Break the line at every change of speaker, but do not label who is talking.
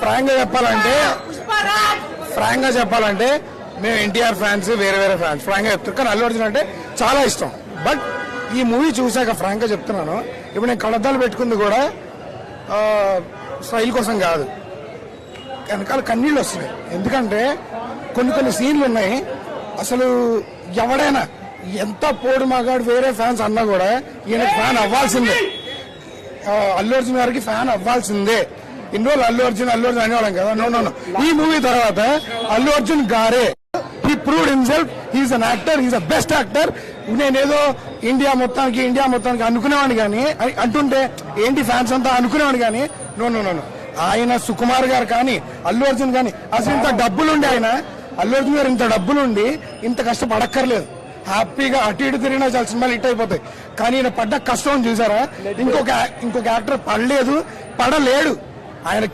Frank గా చెప్పాలంటే మేము ఎన్టీఆర్ ఫ్యాన్స్, వేరే వేరే ఫ్యాన్స్. ఫ్రాంక్ గా చెప్తాను, కానీ అల్లు అర్జున్ అంటే చాలా ఇష్టం. బట్ ఈ మూవీ చూసాక ఫ్రాంక్ గా చెప్తున్నాను, ఇప్పుడు నేను కళ్ళద్దాలు పెట్టుకుంది కూడా స్టైల్ కోసం కాదు, వెనకాల కన్నీళ్ళు వస్తున్నాయి. ఎందుకంటే కొన్ని సీన్లు ఉన్నాయి, అసలు ఎవడైనా ఎంత పోడు మగాడు వేరే ఫ్యాన్స్ అన్నా కూడా ఈయన ఫ్యాన్ అవ్వాల్సిందే, అల్లు అర్జున్ గారికి ఫ్యాన్ అవ్వాల్సిందే. ఇన్ని రోజులు అల్లు అర్జున్ అనేవాళ్ళం కదా. నో, ఈ మూవీ తర్వాత అల్లు అర్జున్ గారే he proved himself, he's an actor, he's a best actor. నేనేదో ఇండియా మొత్తానికి అనుకునేవాడిని కానీ, అంటుంటే ఏంటి ఫ్యాన్స్ అంతా అనుకునేవాడిని కానీ, నో, ఆయన సుకుమార్ గారు కానీ అల్లు అర్జున్ కానీ అసలు ఇంత డబ్బులుండి అల్లు అర్జున్ గారు ఇంత డబ్బులుండి ఇంత కష్టపడక్కర్లేదు. హ్యాపీగా అటు ఇటు తిరిగినా చాలా సినిమాలు హిట్ అయిపోతాయి. కానీ ఈయన పడ్డ కష్టం చూసారా, ఇంకొక యాక్టర్ పడలేడు ఆయన.